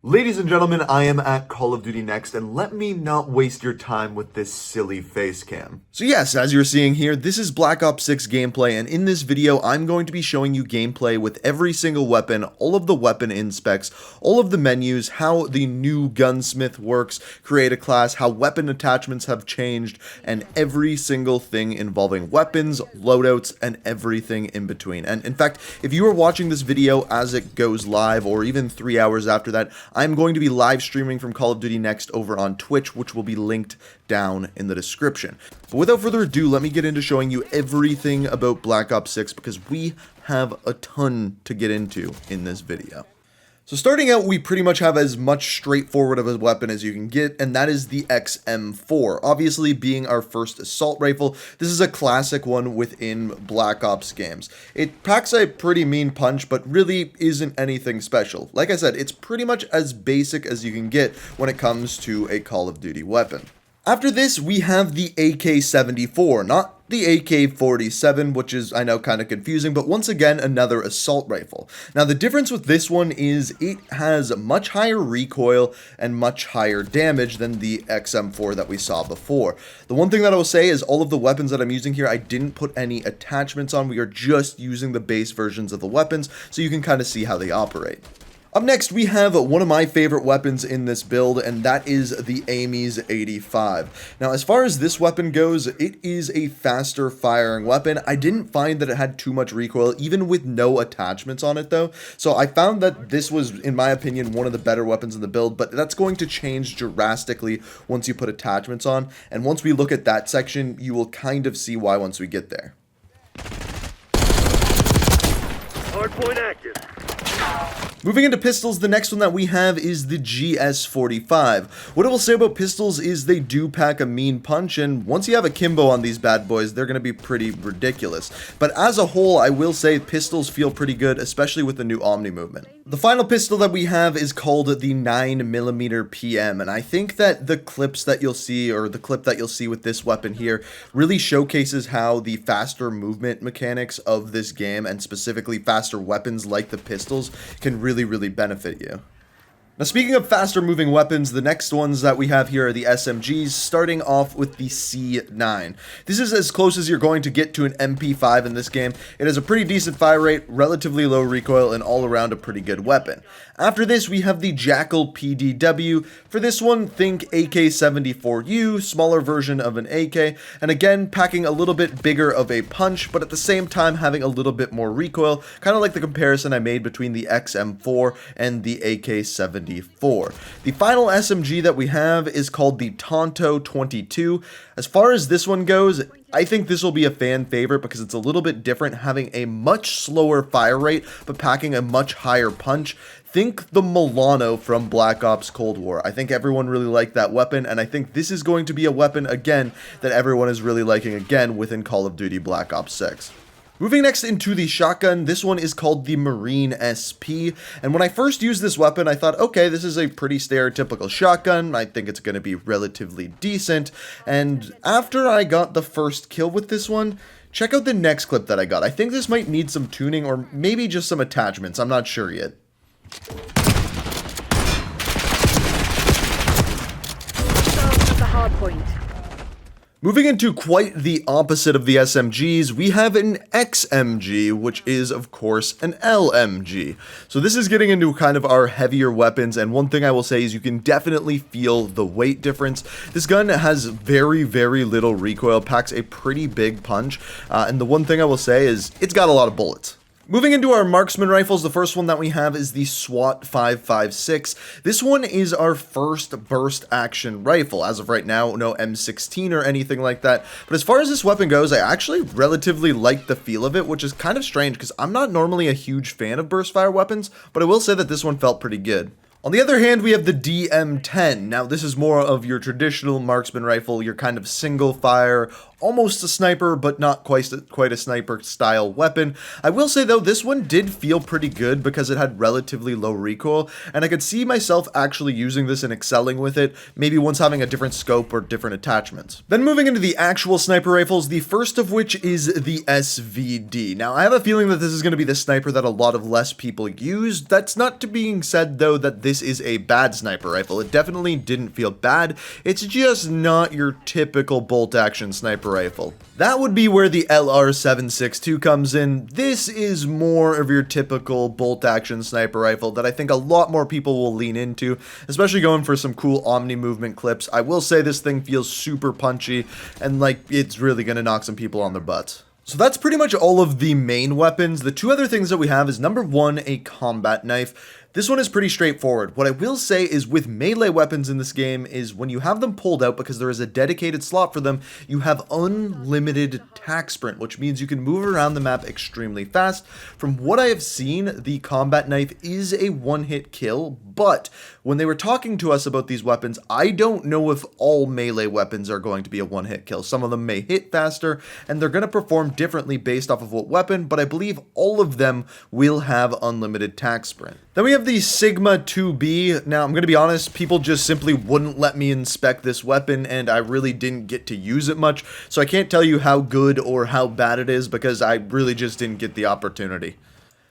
Ladies and gentlemen, I am at Call of Duty Next, and let me not waste your time with this silly face cam. So yes, as you're seeing here, this is Black Ops 6 gameplay, and in this video, I'm going to be showing you gameplay with every single weapon, all of the weapon inspecs, all of the menus, how the new Gunsmith works, create a class, how weapon attachments have changed, and every single thing involving weapons, loadouts, and everything in between. And in fact, if you are watching this video as it goes live, or even 3 hours after that, I'm going to be live streaming from Call of Duty Next over on Twitch, which will be linked down in the description. But without further ado, let me get into showing you everything about Black Ops 6 because we have a ton to get into in this video. So starting out, we pretty much have as much straightforward of a weapon as you can get, and that is the XM4. Obviously, being our first assault rifle, this is a classic one within Black Ops games. It packs a pretty mean punch, but really isn't anything special. Like I said, it's pretty much as basic as you can get when it comes to a Call of Duty weapon. After this, we have the AK-74, not the AK-47, which is, I know, kind of confusing, but once again, another assault rifle. Now, the difference with this one is it has much higher recoil and much higher damage than the XM4 that we saw before. The one thing that I will say is all of the weapons that I'm using here, I didn't put any attachments on. We are just using the base versions of the weapons, so you can kind of see how they operate. Up next, we have one of my favorite weapons in this build, and that is the Amy's 85. Now, as far as this weapon goes, it is a faster firing weapon. I didn't find that it had too much recoil, even with no attachments on it, though. So I found that this was, in my opinion, one of the better weapons in the build, but that's going to change drastically once you put attachments on. And once we look at that section, you will kind of see why once we get there. Hardpoint active. Moving into pistols, the next one that we have is the GS45. What I will say about pistols is they do pack a mean punch, and once you have a Kimbo on these bad boys, they're going to be pretty ridiculous. But as a whole, I will say pistols feel pretty good, especially with the new Omni movement. The final pistol that we have is called the 9mm PM, and I think that the clips that you'll see, or the clip that you'll see with this weapon here, really showcases how the faster movement mechanics of this game, and specifically faster weapons like the pistols, can really benefit you. Now, speaking of faster moving weapons, the next ones that we have here are the SMGs, starting off with the C9. This is as close as you're going to get to an MP5 in this game. It has a pretty decent fire rate, relatively low recoil, and all around a pretty good weapon. After this, we have the Jackal PDW. For this one, think AK-74U, smaller version of an AK, and again, packing a little bit bigger of a punch, but at the same time having a little bit more recoil, kind of like the comparison I made between the XM4 and the AK-74. The final SMG that we have is called the Tonto 22. As far as this one goes, I think this will be a fan favorite because it's a little bit different, having a much slower fire rate, but packing a much higher punch. Think the Milano from Black Ops Cold War. I think everyone really liked that weapon, and I think this is going to be a weapon, again, that everyone is really liking again within Call of Duty Black Ops 6. Moving next into the shotgun, this one is called the Marine SP, and when I first used this weapon, I thought, okay, this is a pretty stereotypical shotgun, I think it's going to be relatively decent, and after I got the first kill with this one, check out the next clip that I got. I think this might need some tuning, or maybe just some attachments, I'm not sure yet. At the hard point. Moving into quite the opposite of the SMGs, we have an XMG, which is, of course, an LMG. So this is getting into kind of our heavier weapons, and one thing I will say is you can definitely feel the weight difference. This gun has very little recoil, packs a pretty big punch, and the one thing I will say is it's got a lot of bullets. Moving into our Marksman rifles, the first one that we have is the SWAT 556. This one is our first burst action rifle. As of right now, no M16 or anything like that. But as far as this weapon goes, I actually relatively like the feel of it, which is kind of strange because I'm not normally a huge fan of burst fire weapons, but I will say that this one felt pretty good. On the other hand, we have the DM10. Now, this is more of your traditional marksman rifle, your kind of single fire, almost a sniper, but not quite a sniper style weapon. I will say though, this one did feel pretty good because it had relatively low recoil, and I could see myself actually using this and excelling with it, maybe once having a different scope or different attachments. Then moving into the actual sniper rifles, the first of which is the SVD. Now I have a feeling that this is going to be the sniper that a lot of less people use. That's not to being said though that this is a bad sniper rifle. It definitely didn't feel bad. It's just not your typical bolt action sniper rifle. That would be where the LR762 comes in. This is more of your typical bolt action sniper rifle that I think a lot more people will lean into, especially going for some cool omni movement clips. I will say this thing feels super punchy and like it's really gonna knock some people on their butts. So that's pretty much all of the main weapons. The two other things that we have is number one, a combat knife. This one is pretty straightforward. What I will say is with melee weapons in this game is when you have them pulled out, because there is a dedicated slot for them, you have unlimited attack sprint, which means you can move around the map extremely fast. From what I have seen, the combat knife is a one-hit kill, but when they were talking to us about these weapons, I don't know if all melee weapons are going to be a one-hit kill. Some of them may hit faster, and they're going to perform differently based off of what weapon, but I believe all of them will have unlimited attack sprint. Then we have the Sigma 2B. Now, I'm going to be honest, people just simply wouldn't let me inspect this weapon, and I really didn't get to use it much, so I can't tell you how good or how bad it is because I really just didn't get the opportunity.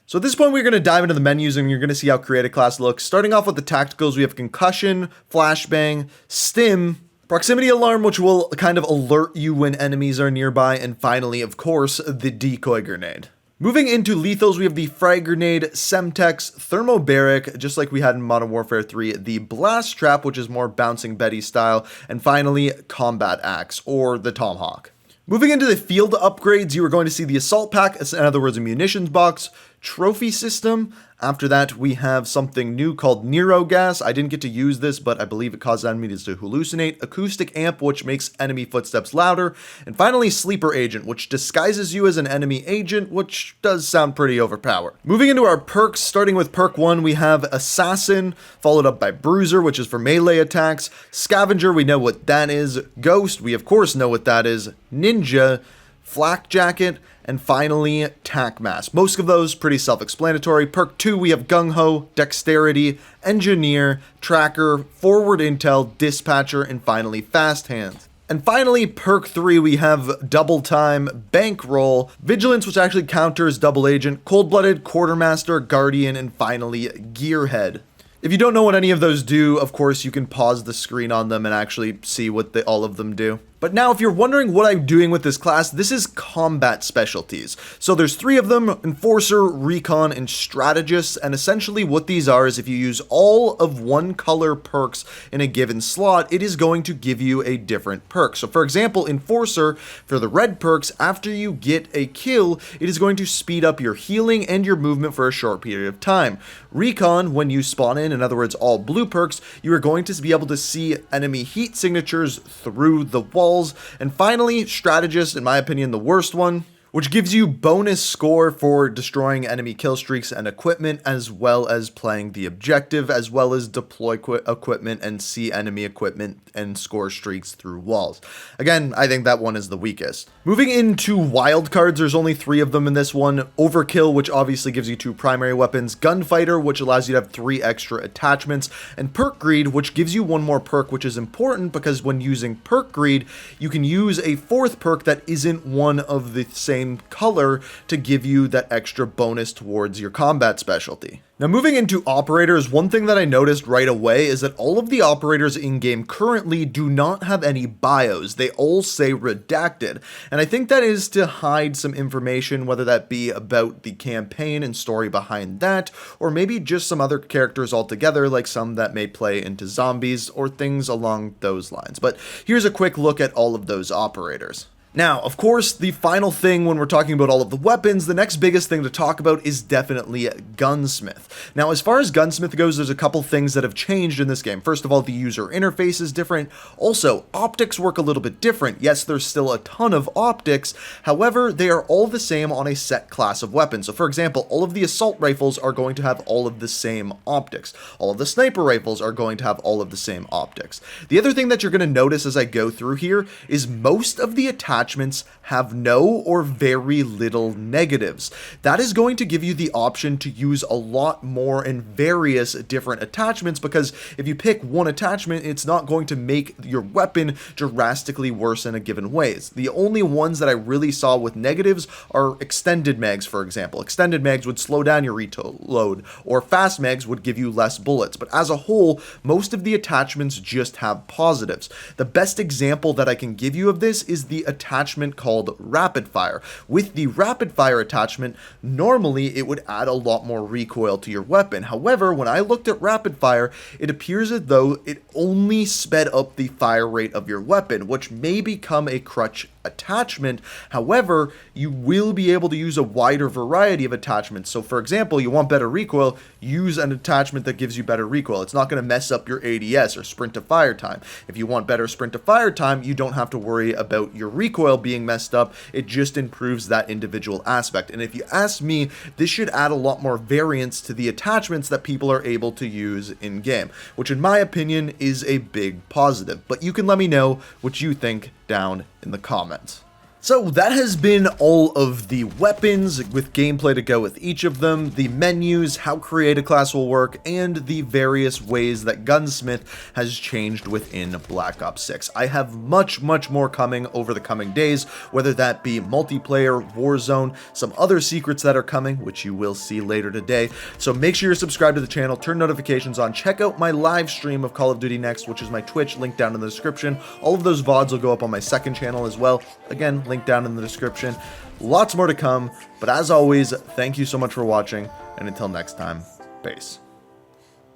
So at this point, we're going to dive into the menus, and you're going to see how creative class looks. Starting off with the tacticals, we have concussion, flashbang, stim, proximity alarm, which will kind of alert you when enemies are nearby, and finally, of course, the decoy grenade. Moving into lethals, we have the frag grenade, Semtex, thermobaric, just like we had in Modern Warfare 3, the blast trap, which is more bouncing Betty style, and finally, combat axe, or the tomahawk. Moving into the field upgrades, you are going to see the assault pack, in other words, a munitions box, trophy system. After that, we have something new called Nero Gas. I didn't get to use this, but I believe it causes enemies to hallucinate. Acoustic amp, which makes enemy footsteps louder. And finally, Sleeper Agent, which disguises you as an enemy agent, which does sound pretty overpowered. Moving into our perks, starting with perk 1, we have Assassin, followed up by Bruiser, which is for melee attacks. Scavenger, we know what that is. Ghost, we of course know what that is. Ninja, Flak Jacket, and finally, Tac Mask. Most of those pretty self-explanatory. Perk 2, we have Gung Ho, Dexterity, Engineer, Tracker, Forward Intel, Dispatcher, and finally, Fast Hands. And finally, perk 3, we have Double Time, Bankroll, Vigilance, which actually counters Double Agent, Cold-Blooded, Quartermaster, Guardian, and finally, Gearhead. If you don't know what any of those do, of course, you can pause the screen on them and actually see what all of them do. But now, if you're wondering what I'm doing with this class, this is combat specialties. So there's 3 of them: Enforcer, Recon, and Strategist. And essentially what these are is if you use all of one color perks in a given slot, it is going to give you a different perk. So for example, Enforcer, for the red perks, after you get a kill, it is going to speed up your healing and your movement for a short period of time. Recon, when you spawn in other words, all blue perks, you are going to be able to see enemy heat signatures through the wall. And finally, Strategist, in my opinion, the worst one, which gives you bonus score for destroying enemy kill streaks and equipment, as well as playing the objective, as well as deploy equipment and see enemy equipment and score streaks through walls. Again, I think that one is the weakest. Moving into wildcards, there's only 3 of them in this one. Overkill, which obviously gives you 2 primary weapons. Gunfighter, which allows you to have 3 extra attachments. And Perk Greed, which gives you 1 more perk, which is important because when using Perk Greed, you can use a 4th perk that isn't one of the same color to give you that extra bonus towards your combat specialty. Now moving into operators, one thing that I noticed right away is that all of the operators in-game currently do not have any bios. They all say redacted, and I think that is to hide some information, whether that be about the campaign and story behind that, or maybe just some other characters altogether, like some that may play into zombies or things along those lines. But here's a quick look at all of those operators. Now, of course, the final thing when we're talking about all of the weapons, the next biggest thing to talk about is definitely Gunsmith. Now, as far as Gunsmith goes, there's a couple things that have changed in this game. First of all, the user interface is different. Also, optics work a little bit different. Yes, there's still a ton of optics. However, they are all the same on a set class of weapons. So, for example, all of the assault rifles are going to have all of the same optics. All of the sniper rifles are going to have all of the same optics. The other thing that you're going to notice as I go through here is most of the attachments attachments have no or very little negatives. That is going to give you the option to use a lot more and various different attachments, because if you pick one attachment, it's not going to make your weapon drastically worse in a given ways. The only ones that I really saw with negatives are extended mags, for example. Extended mags would slow down your reload, or fast mags would give you less bullets, but as a whole, most of the attachments just have positives. The best example that I can give you of this is the attachment called rapid fire. With the rapid fire attachment, normally it would add a lot more recoil to your weapon. However, when I looked at rapid fire, it appears as though it only sped up the fire rate of your weapon, which may become a crutch attachment. However, you will be able to use a wider variety of attachments. So for example, you want better recoil, use an attachment that gives you better recoil. It's not going to mess up your ADS or sprint to fire time. If you want better sprint to fire time, you don't have to worry about your recoil being messed up. It just improves that individual aspect. And if you ask me, this should add a lot more variance to the attachments that people are able to use in game, which in my opinion is a big positive. But you can let me know what you think down in the comments. So that has been all of the weapons with gameplay to go with each of them, the menus, how create a class will work, and the various ways that Gunsmith has changed within Black Ops 6. I have much more coming over the coming days, whether that be multiplayer, Warzone, some other secrets that are coming, which you will see later today. So make sure you're subscribed to the channel, turn notifications on, check out my live stream of Call of Duty Next, which is my Twitch, link down in the description. All of those VODs will go up on my second channel as well. Again, link down in the description. Lots more to come, but as always, thank you so much for watching, and until next time, peace.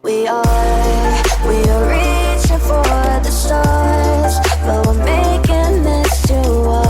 We are reaching for the stars, but we're making this to us.